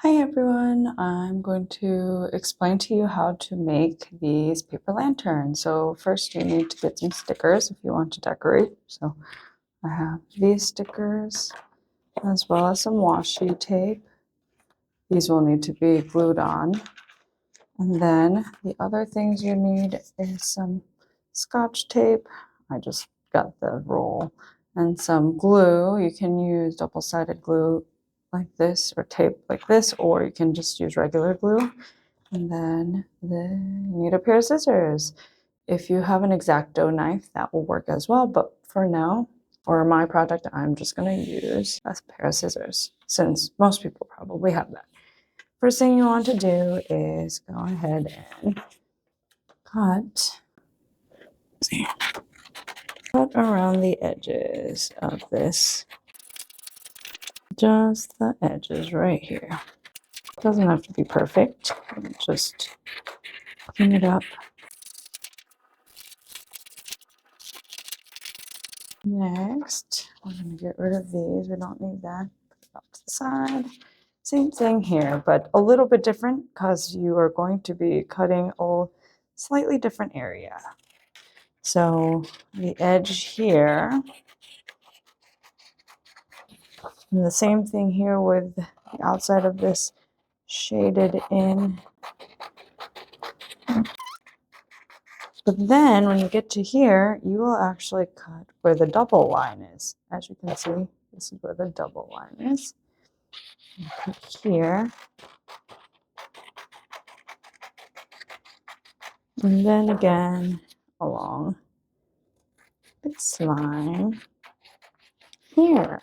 Hi everyone, I'm going to explain to you how to make these paper lanterns. So first you need to get some stickers if you want to decorate. So I have these stickers as well as some washi tape. These will need to be glued on. And then the other things you need is some Scotch tape. I just got the roll. And some glue. You can use double-sided glue like this or tape like this, or you can just use regular glue. And then you need a pair of scissors. If you have an X-Acto knife, that will work as well. But for now, for my project, I'm just going to use a pair of scissors since most people probably have that. First thing you want to do is go ahead and cut around the edges of this. Just the edges right here. Doesn't have to be perfect. Just clean it up. Next, we're going to get rid of these. We don't need that. Put it off to the side. Same thing here, but a little bit different because you are going to be cutting a slightly different area. So the edge here, and the same thing here with the outside of this shaded in. But then when you get to here, you will actually cut where the double line is. As you can see, this is where the double line is. You cut here. And then again along this line here.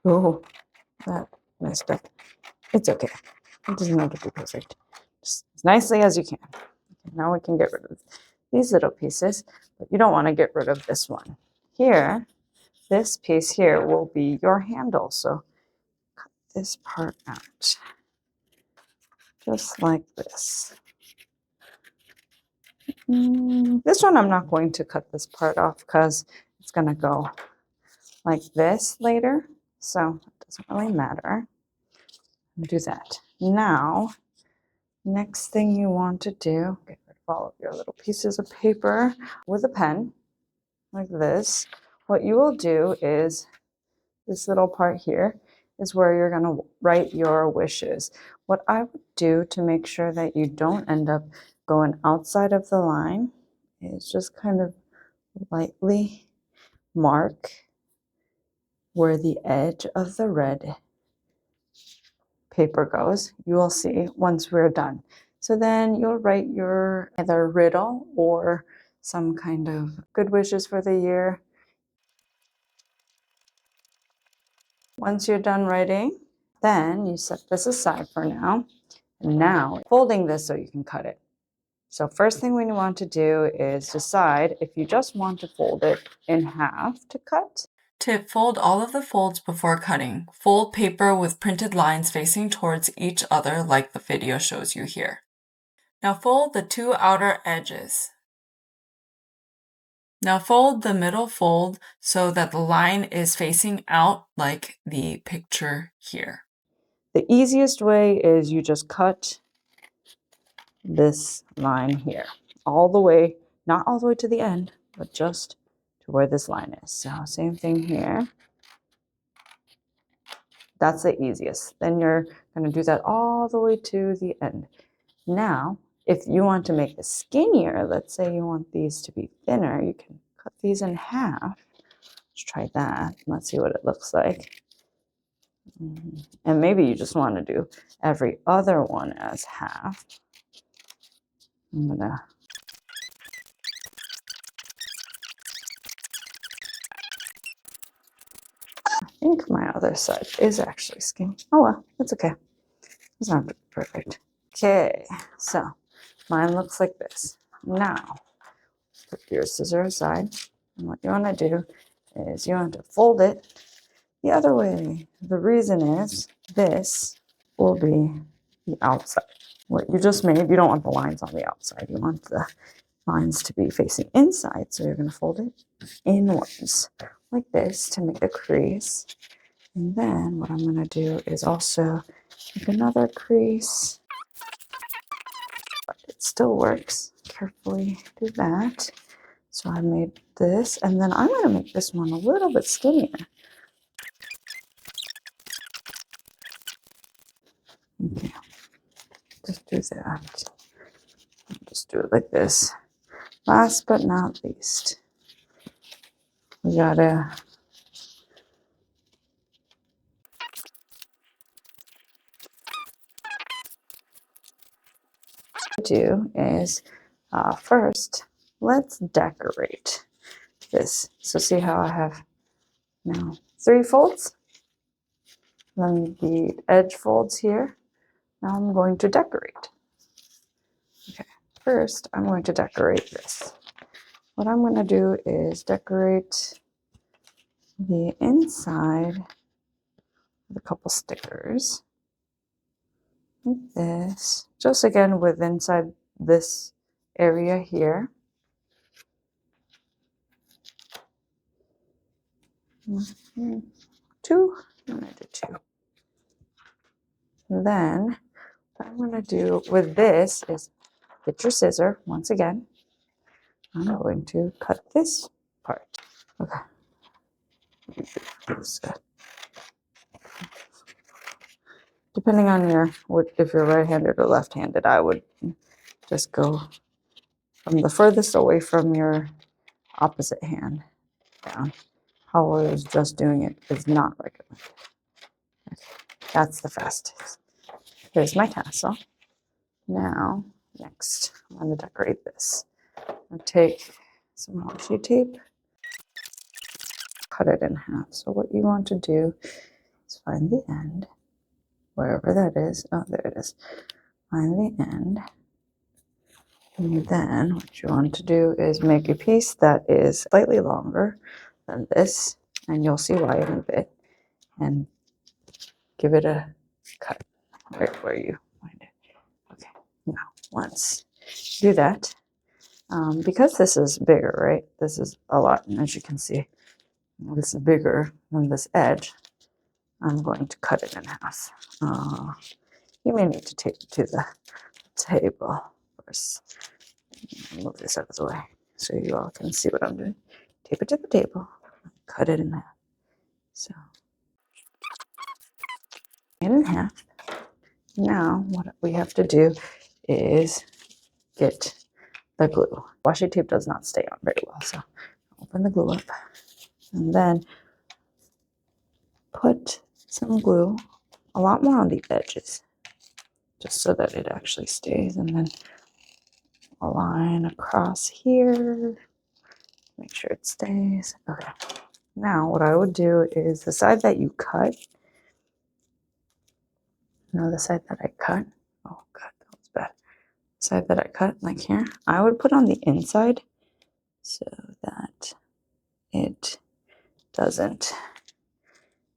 Oh, that messed up. It's okay. It doesn't have to be perfect. Just as nicely as you can. Okay, now we can get rid of these little pieces, but you don't want to get rid of this one. Here, this piece here will be your handle. So cut this part out. Just like this. This one I'm not going to cut this part off because it's going to go like this later. So it doesn't really matter. Do that. Now, next thing you want to do, get rid of all of your little pieces of paper with a pen, like this. What you will do is, this little part here is where you're going to write your wishes. What I would do to make sure that you don't end up going outside of the line is just kind of lightly mark where the edge of the red paper goes. You will see once we're done. So then you'll write your either riddle or some kind of good wishes for the year. Once you're done writing, then you set this aside for now. And now folding this so you can cut it. So first thing we want to do is decide if you just want to fold it in half to cut. Tip: fold all of the folds before cutting. Fold paper with printed lines facing towards each other like the video shows you here. Now fold the two outer edges. Now fold the middle fold so that the line is facing out like the picture here. The easiest way is you just cut this line here all the way, not all the way to the end, but just to where this line is. So same thing here. That's the easiest. Then you're going to do that all the way to the end. Now, if you want to make this skinnier, let's say you want these to be thinner, you can cut these in half. Let's try that. Let's see what it looks like. And maybe you just want to do every other one as half. I'm gonna I think my other side is actually skinny. Oh well, it's okay. It's not perfect. Okay, so mine looks like this. Now, put your scissor aside. And what you want to do is you want to fold it the other way. The reason is this will be the outside. What you just made, you don't want the lines on the outside. You want the lines to be facing inside. So you're going to fold it inwards like this to make a crease. And then what I'm going to do is also make another crease, but it still works. Carefully do that. So I made this, and then I'm going to make this one a little bit skinnier. Okay, just do that. Just do it like this. Last but not least, we gotta do is first, let's decorate this. So see how I have now 3 folds, then the edge folds here. Now I'm going to decorate. Okay, first I'm going to decorate this. What I'm going to do is decorate the inside with a couple stickers. Like this, just again with inside this area here. Two, I'm going to do 2. Then what I'm going to do with this is get your scissor once again. I'm going to cut this part. Okay. So, depending on if you're right-handed or left-handed, I would just go from the furthest away from your opposite hand down. How I was just doing it is not recommended. Okay. That's the fastest. Here's my tassel. Now, next, I'm going to decorate this. I'll take some washi tape, cut it in half. So what you want to do is find the end, wherever that is. Oh, there it is. Find the end. And then what you want to do is make a piece that is slightly longer than this, and you'll see why in a bit, and give it a cut right where you find it. Okay, now once you do that, because this is bigger, right? This is a lot, and as you can see, this is bigger than this edge. I'm going to cut it in half. You may need to take it to the table first. Move this out of the way so you all can see what I'm doing. Tape it to the table, cut it in half. So, in half. Now, what we have to do is get the glue. Washi tape does not stay on very well, so open the glue up and then put some glue, a lot more on the edges, just so that it actually stays, and then a line across here, make sure it stays. Okay. Now what I would do is the side that you cut, the side that I cut, oh god, that was bad. The side that I cut, like here, I would put on the inside so that it doesn't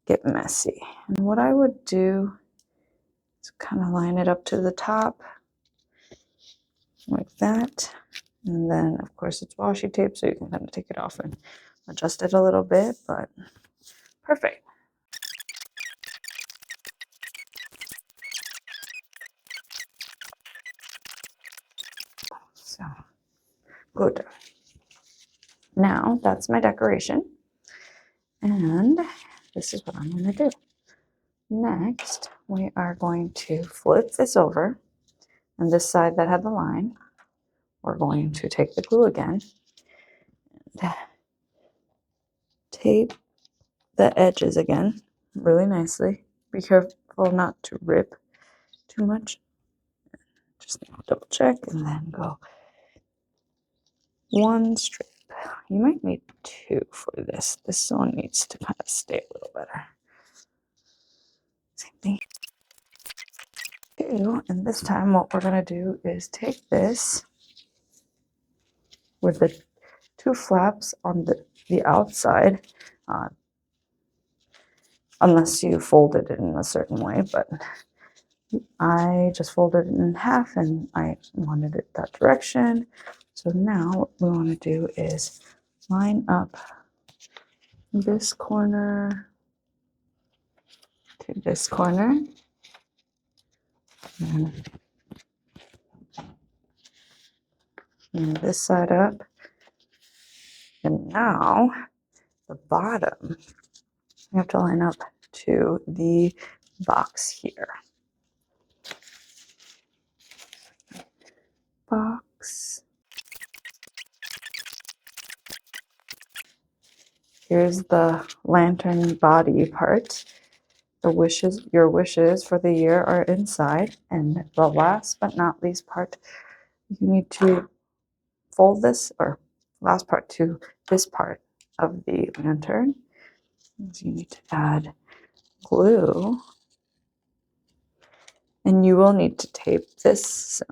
get messy. And what I would do is kind of line it up to the top like that. And then of course it's washi tape, so you can kind of take it off and adjust it a little bit, but perfect. So good. Now that's my decoration. And this is what I'm going to do. Next, we are going to flip this over. And this side that had the line, we're going to take the glue again and tape the edges again really nicely. Be careful not to rip too much. Just double check and then go 1 strip. You might need 2 for this. This one needs to kind of stay a little better. Same thing. 2, and this time what we're going to do is take this with the 2 flaps on the outside, unless you fold it in a certain way, but I just folded it in half and I wanted it that direction. So now what we want to do is line up this corner to this corner And this side up. And now the bottom, you have to line up to the box here. Box. Here's the lantern body part. Your wishes for the year are inside. And the last but not least part, you need to fold this, or last part to this part of the lantern. So you need to add glue. And you will need to tape this, so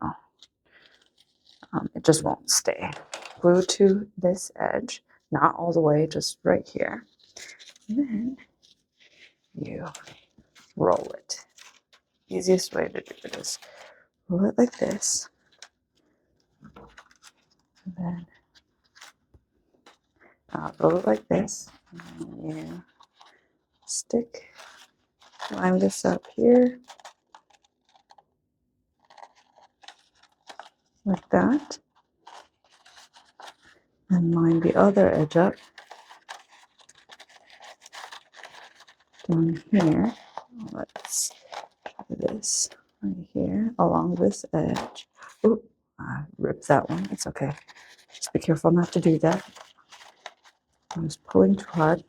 it just won't stay. Glue to this edge, not all the way, just right here. And then you roll it. Easiest way to do it is roll it like this. And then roll it like this. And you line this up here. Like that. And line the other edge up. Down here. Let's do this right here along this edge. Oop, I ripped that one. It's okay. Just be careful not to do that. I'm just pulling too hard.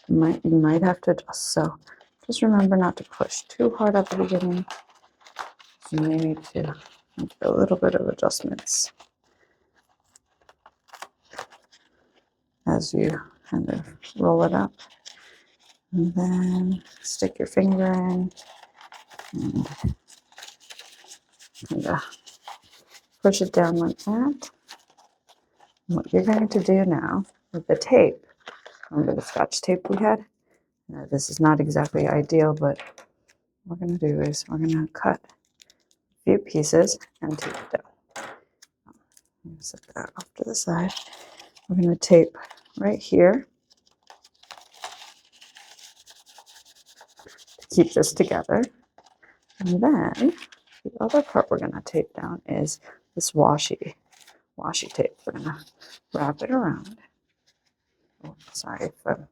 You might have to adjust. So just remember not to push too hard at the beginning. You may need to make a little bit of adjustments as you kind of roll it up. And then stick your finger in and kind of push it down like that. And what you're going to do now with the tape, remember the scotch tape we had? This is not exactly ideal, but what we're going to do is we're going to cut a few pieces and tape it down. Set that off to the side. We're going to tape right here to keep this together. And then the other part we're going to tape down is this washi tape. We're going to wrap it around. Oh, sorry if I'm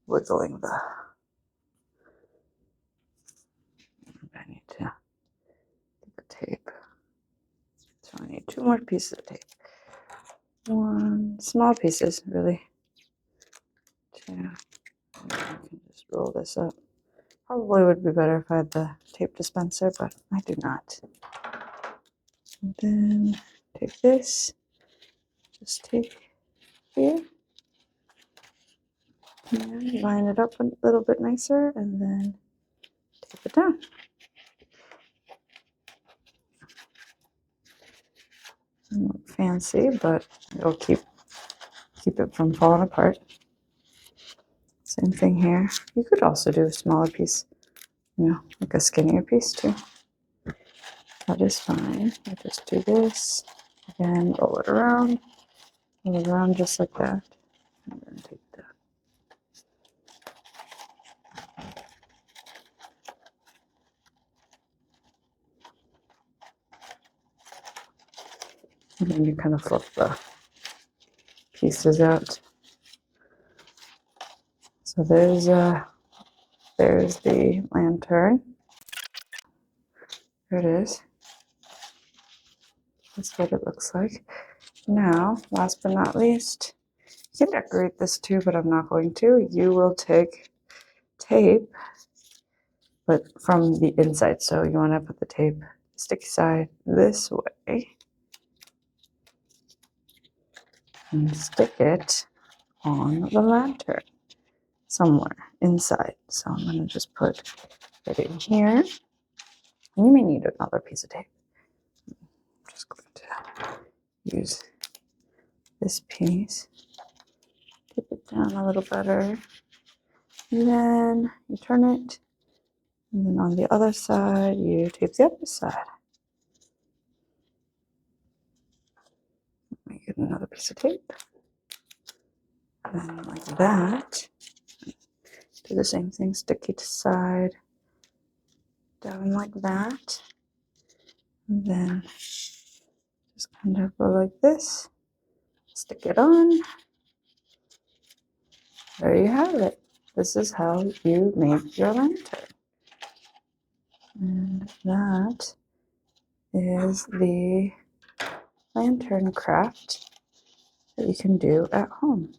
wiggling the. I need to get the tape. So I need 2 more pieces of tape. 1 small pieces, really. 2. And I can just roll this up. Probably would be better if I had the tape dispenser, but I do not. And then take this. Just take here. And line it up a little bit nicer, and then tape it down. Doesn't look fancy, but it'll keep it from falling apart. Same thing here. You could also do a smaller piece, like a skinnier piece too. That is fine. I just do this. Again, roll it around just like that, and then take that. And then you kind of fluff the pieces out. So there's the lantern. There it is. That's what it looks like. Now, last but not least, you can decorate this too, but I'm not going to. You will take tape, but from the inside. So you want to put the tape sticky side this way and stick it on the lantern somewhere inside. So I'm going to just put it in here. And you may need another piece of tape. I'm just going to use this piece, tape it down a little better, and then you turn it, and then on the other side you tape the other side. Let me get another piece of tape, and then like that, do the same thing, sticky to side, down like that. And then just kind of go like this. Stick it on. There you have it. This is how you make your lantern. And that is the lantern craft that you can do at home.